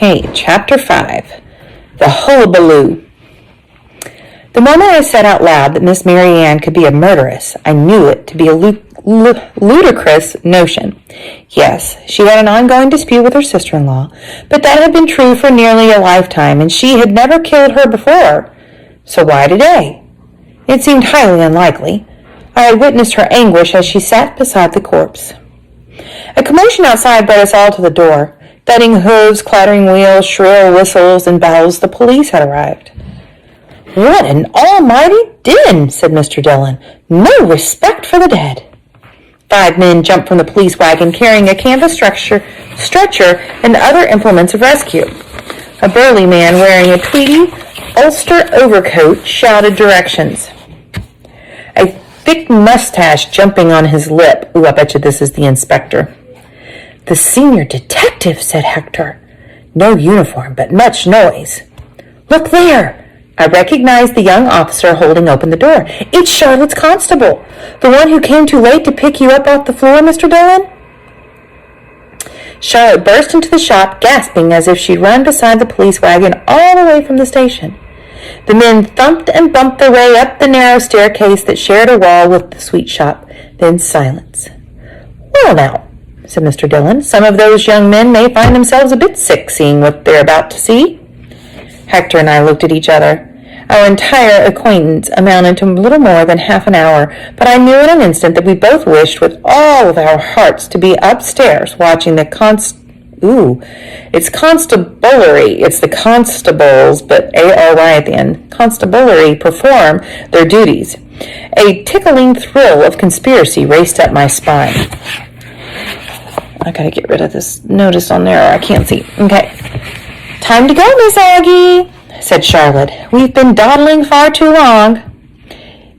Okay, Chapter 5. The Hullabaloo. The moment I said out loud that Miss Mary Ann could be a murderess, I knew it to be a ludicrous notion. Yes, she had an ongoing dispute with her sister-in-law, but that had been true for nearly a lifetime, and she had never killed her before. So why today? It seemed highly unlikely. I had witnessed her anguish as she sat beside the corpse. A commotion outside brought us all to the door. Thudding hooves, clattering wheels, shrill whistles, and bells, the police had arrived. "What an almighty din," said Mr. Dillon. "No respect for the dead." 5 men jumped from the police wagon carrying a canvas stretcher and other implements of rescue. A burly man wearing a tweedy Ulster overcoat shouted directions. A thick mustache jumping on his lip. Ooh, I bet you this is the inspector. "The senior detective," said Hector. "No uniform, but much noise." "Look there!" I recognized the young officer holding open the door. "It's Charlotte's constable, the one who came too late to pick you up off the floor, Mr. Dillon." Charlotte burst into the shop, gasping as if she'd run beside the police wagon all the way from the station. The men thumped and bumped their way up the narrow staircase that shared a wall with the sweet shop. Then silence. "Well now," said Mr. Dillon, "some of those young men may find themselves a bit sick seeing what they're about to see." Hector and I looked at each other. Our entire acquaintance amounted to little more than half an hour, but I knew in an instant that we both wished with all of our hearts to be upstairs watching the it's constabulary. It's the constables, but A-R-Y at the end. Constabulary perform their duties. A tickling thrill of conspiracy raced up my spine. I gotta get rid of this notice on there. I can't see. Okay. "Time to go, Miss Aggie," said Charlotte. "We've been dawdling far too long."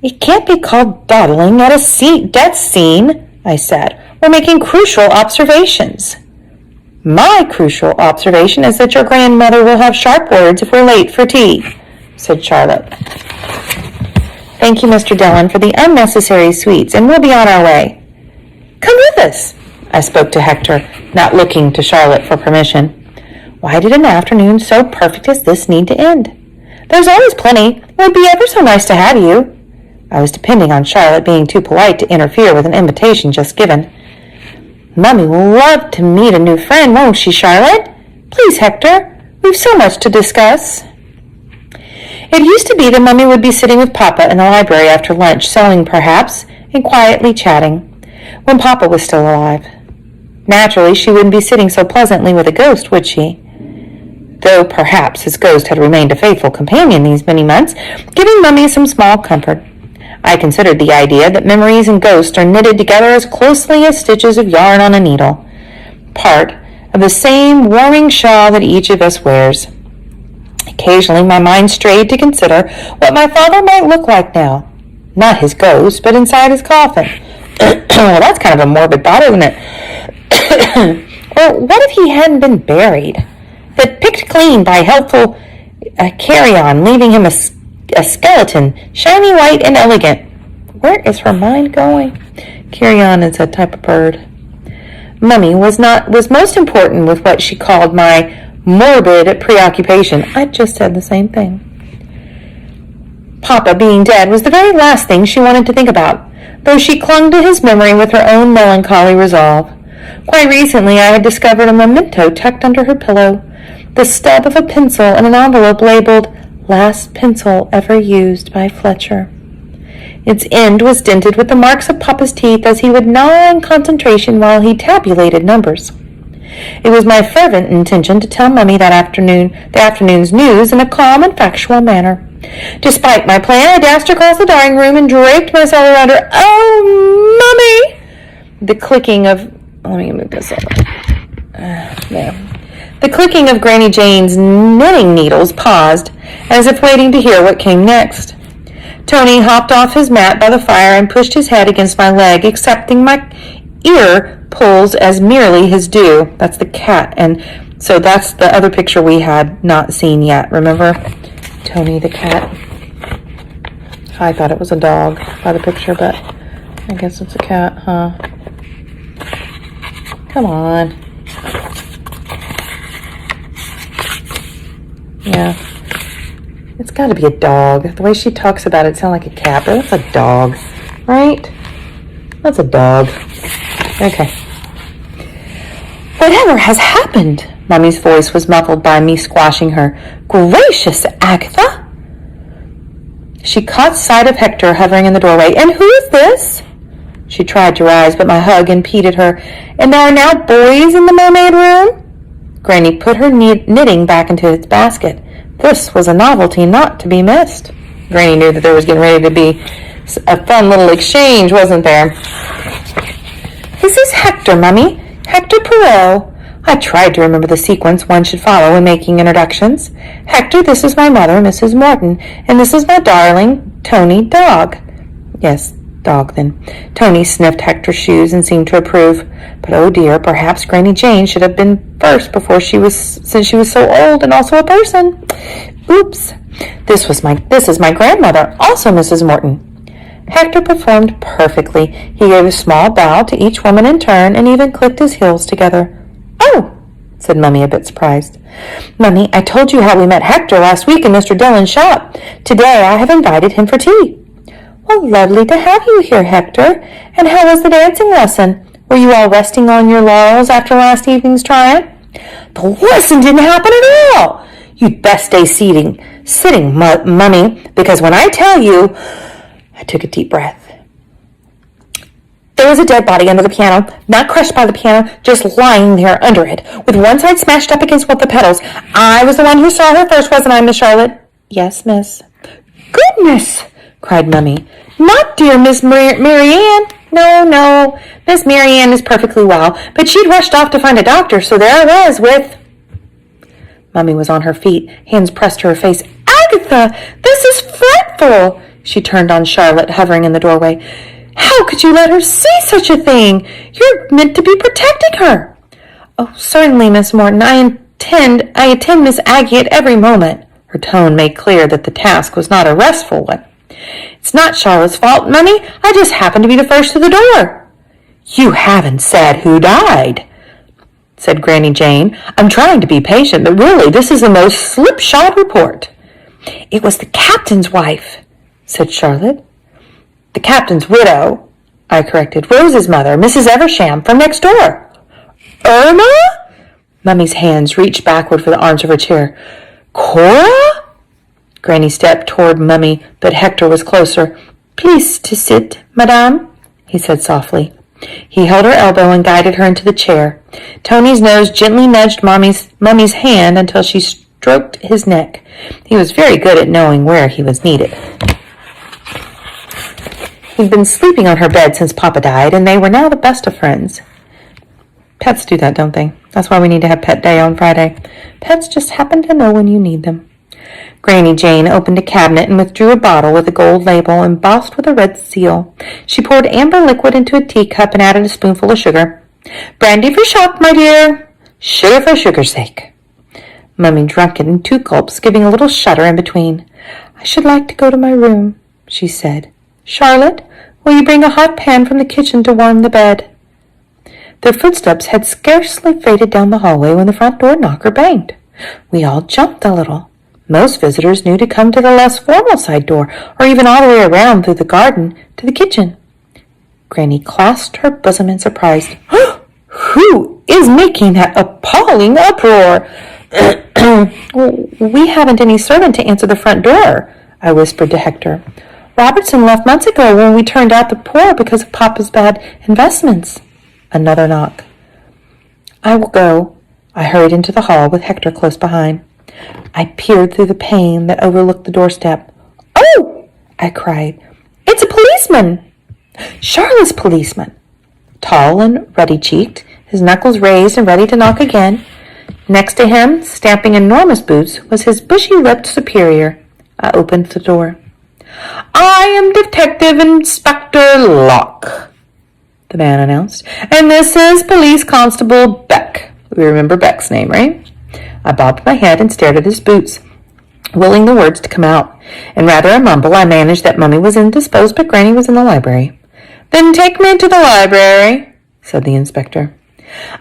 "It can't be called dawdling at a death scene," I said. "We're making crucial observations." "My crucial observation is that your grandmother will have sharp words if we're late for tea," said Charlotte. "Thank you, Mr. Dillon, for the unnecessary sweets, and we'll be on our way." "Come with us," I spoke to Hector, not looking to Charlotte for permission. Why did an afternoon so perfect as this need to end? "There's always plenty. It would be ever so nice to have you." I was depending on Charlotte being too polite to interfere with an invitation just given. "Mummy will love to meet a new friend, won't she, Charlotte? Please, Hector. We've so much to discuss." It used to be that Mummy would be sitting with Papa in the library after lunch, sewing perhaps, and quietly chatting, when Papa was still alive. Naturally, she wouldn't be sitting so pleasantly with a ghost, would she? Though perhaps his ghost had remained a faithful companion these many months, giving Mummy some small comfort. I considered the idea that memories and ghosts are knitted together as closely as stitches of yarn on a needle, part of the same warming shawl that each of us wears. Occasionally my mind strayed to consider what my father might look like now. Not his ghost, but inside his coffin. Well, that's kind of a morbid thought, isn't it? Or what if he hadn't been buried, but picked clean by helpful carry-on, leaving him a skeleton, shiny white and elegant. Where is her mind going? Carry-on is a type of bird. Mummy was most important with what she called my morbid preoccupation. I just said the same thing. Papa being dead was the very last thing she wanted to think about, though she clung to his memory with her own melancholy resolve. Quite recently I had discovered a memento tucked under her pillow, the stub of a pencil in an envelope labeled "Last pencil ever used by Fletcher." Its end was dented with the marks of Papa's teeth as he would gnaw in concentration while he tabulated numbers. It was my fervent intention to tell Mummy the afternoon's news in a calm and factual manner. Despite my plan, I dashed across the dining room and draped myself around her. "Oh, Mummy!" The clicking of... Let me move this over. There. The clicking of Granny Jane's knitting needles paused, as if waiting to hear what came next. Tony hopped off his mat by the fire and pushed his head against my leg, accepting my ear pulls as merely his due. That's the cat, and so that's the other picture we had not seen yet. Remember? Tony the cat. I thought it was a dog by the picture, but I guess it's a cat, huh? Come on. Yeah. It's got to be a dog. The way she talks about it sounds like a cat, but that's a dog, right? That's a dog. Okay. Whatever has happened? Mummy's voice was muffled by me squashing her. Gracious, Agatha! She caught sight of Hector hovering in the doorway. And who is this? She tried to rise, but my hug impeded her. And there are now boys in the mermaid room? Granny put her knitting back into its basket. This was a novelty not to be missed. Granny knew that there was getting ready to be a fun little exchange, wasn't there? This is Hector, Mummy. Hector Poirot. I tried to remember the sequence one should follow in making introductions. Hector, this is my mother, Mrs. Morton, and this is my darling, Tony Dog. Yes, dog then. Tony sniffed Hector's shoes and seemed to approve. But oh dear, perhaps Granny Jane should have been first since she was so old and also a person. Oops. This is my grandmother, also Mrs. Morton. Hector performed perfectly. He gave a small bow to each woman in turn and even clicked his heels together. Oh, said Mummy, a bit surprised. Mummy, I told you how we met Hector last week in Mr. Dillon's shop. Today I have invited him for tea. Well, lovely to have you here, Hector. And how was the dancing lesson? Were you all resting on your laurels after last evening's triumph? The lesson didn't happen at all. You'd best stay sitting, Mummy, because when I tell you... I took a deep breath. There was a dead body under the piano, not crushed by the piano, just lying there under it, with one side smashed up against one of the pedals. I was the one who saw her first, wasn't I, Miss Charlotte? Yes, miss. Goodness, cried Mummy. Not dear Miss Marianne. No, Miss Marianne is perfectly well, but she'd rushed off to find a doctor, so there I was with... Mummy was on her feet, hands pressed to her face. Agatha, this is frightful! She turned on Charlotte, hovering in the doorway. How could you let her see such a thing? You're meant to be protecting her. Oh, certainly, Miss Morton. I attend Miss Aggie at every moment. Her tone made clear that the task was not a restful one. It's not Charlotte's fault, Mummy. I just happened to be the first to the door. You haven't said who died, said Granny Jane. I'm trying to be patient, but really, this is the most slipshod report. It was the captain's wife, said Charlotte. The captain's widow, I corrected. Rose's mother, Mrs. Eversham, from next door. Irma? Mummy's hands reached backward for the arms of her chair. Cora? Granny stepped toward Mummy, but Hector was closer. Please to sit, madame, he said softly. He held her elbow and guided her into the chair. Tony's nose gently nudged Mummy's hand until she stroked his neck. He was very good at knowing where he was needed. He'd been sleeping on her bed since Papa died, and they were now the best of friends. Pets do that, don't they? That's why we need to have Pet Day on Friday. Pets just happen to know when you need them. Granny Jane opened a cabinet and withdrew a bottle with a gold label embossed with a red seal. She poured amber liquid into a teacup and added a spoonful of sugar. Brandy for shop, my dear. Sugar for sugar's sake. Mummy drank it in 2 gulps, giving a little shudder in between. I should like to go to my room, she said. Charlotte, will you bring a hot pan from the kitchen to warm the bed? Their footsteps had scarcely faded down the hallway when the front door knocker banged. We all jumped a little. Most visitors knew to come to the less formal side door, or even all the way around through the garden to the kitchen. Granny clasped her bosom in surprise. Who is making that appalling uproar? We haven't any servant to answer the front door, I whispered to Hector. Robertson left months ago when we turned out the poor because of Papa's bad investments. Another knock. I will go. I hurried into the hall with Hector close behind. I peered through the pane that overlooked the doorstep. Oh! I cried. It's a policeman! Charlotte's policeman. Tall and ruddy-cheeked, his knuckles raised and ready to knock again. Next to him, stamping enormous boots, was his bushy-lipped superior. I opened the door. I am Detective Inspector Locke, the man announced, and this is Police Constable Beck. We remember Beck's name, right? I bobbed my head and stared at his boots, willing the words to come out. In rather a mumble, I managed that Mummy was indisposed, but Granny was in the library. Then take me to the library, said the inspector.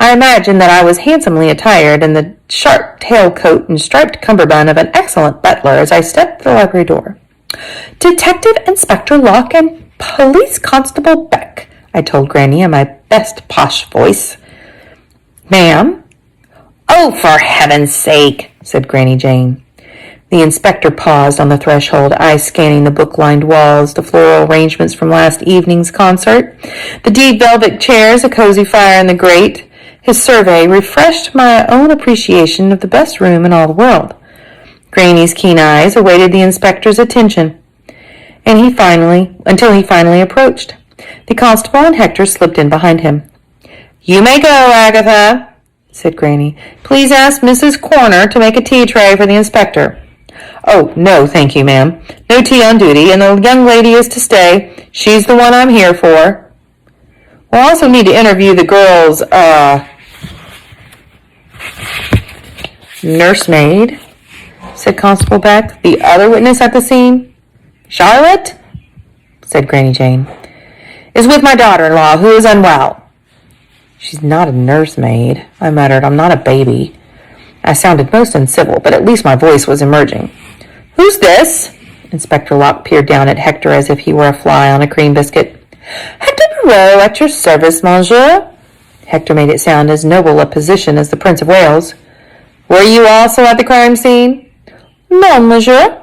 I imagined that I was handsomely attired in the sharp tailcoat and striped cummerbund of an excellent butler as I stepped to the library door. "Detective Inspector Locke and Police Constable Beck," I told Granny in my best posh voice. "Ma'am?" "Oh, for heaven's sake," said Granny Jane. The inspector paused on the threshold, eyes scanning the book-lined walls, the floral arrangements from last evening's concert, the deep velvet chairs, a cozy fire in the grate. His survey refreshed my own appreciation of the best room in all the world. Granny's keen eyes awaited the inspector's attention, until he finally approached. The constable and Hector slipped in behind him. "You may go, Agatha," said Granny. "Please ask Mrs. Corner to make a tea tray for the inspector." "Oh, no, thank you, ma'am. No tea on duty, and the young lady is to stay. She's the one I'm here for." "We'll also need to interview the girl's, nursemaid," said Constable Beck, "the other witness at the scene." "Charlotte," said Granny Jane, "is with my daughter-in-law, who is unwell." "She's not a nursemaid," I muttered. "I'm not a baby." I sounded most uncivil, but at least my voice was emerging. "Who's this?" Inspector Locke peered down at Hector as if he were a fly on a cream biscuit. "Hector Poirot, at your service, monsieur." Hector made it sound as noble a position as the Prince of Wales. "Were you also at the crime scene?" "No, monsieur."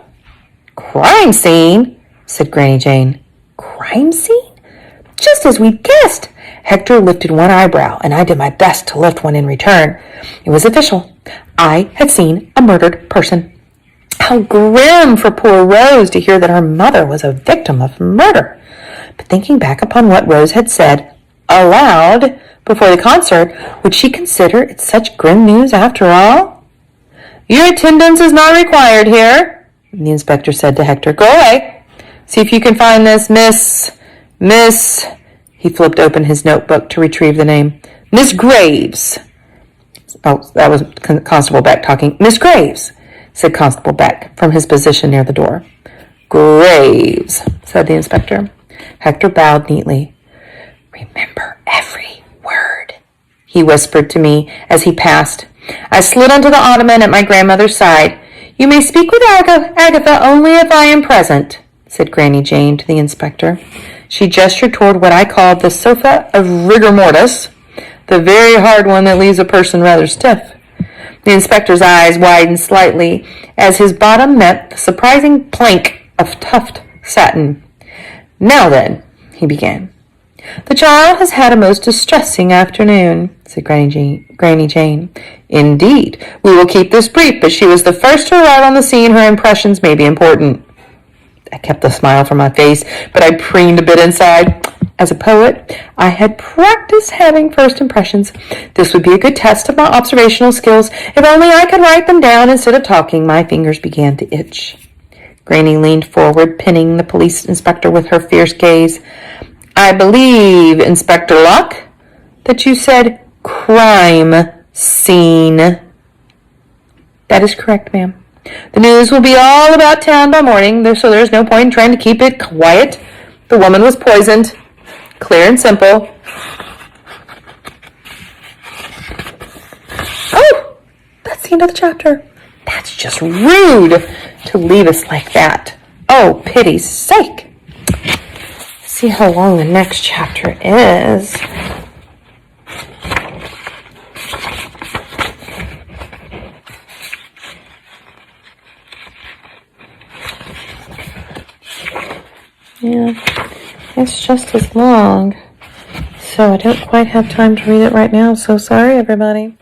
"Crime scene?" said Granny Jane. "Crime scene?" "Just as we'd guessed." Hector lifted one eyebrow, and I did my best to lift one in return. It was official. I had seen a murdered person. How grim for poor Rose to hear that her mother was a victim of murder. But thinking back upon what Rose had said aloud before the concert, would she consider it such grim news after all? "Your attendance is not required here," the inspector said to Hector. "Go away. See if you can find this Miss... He flipped open his notebook to retrieve the name. "Miss Graves." Oh, that was Constable Beck talking. "Miss Graves," said Constable Beck from his position near the door. "Graves," said the inspector. Hector bowed neatly. "Remember every word," he whispered to me as he passed. I slid onto the ottoman at my grandmother's side. "You may speak with Agatha only if I am present," said Granny Jane to the inspector. She gestured toward what I called the sofa of rigor mortis, the very hard one that leaves a person rather stiff. The inspector's eyes widened slightly as his bottom met the surprising plank of tufted satin. "Now then," he began. "The child has had a most distressing afternoon," said Granny Jane. "Indeed. We will keep this brief, but she was the first to arrive on the scene. Her impressions may be important." I kept the smile from my face, but I preened a bit inside. As a poet, I had practiced having first impressions. This would be a good test of my observational skills. If only I could write them down instead of talking. My fingers began to itch. Granny leaned forward, pinning the police inspector with her fierce gaze. "I believe, Inspector Locke, that you said crime scene." "That is correct, ma'am. The news will be all about town by morning, so there's no point in trying to keep it quiet. The woman was poisoned. Clear and simple." Oh, that's the end of the chapter. That's just rude to leave us like that. Oh, pity's sake. Let's see how long the next chapter is. Yeah, it's just as long. So I don't quite have time to read it right now. So sorry, everybody.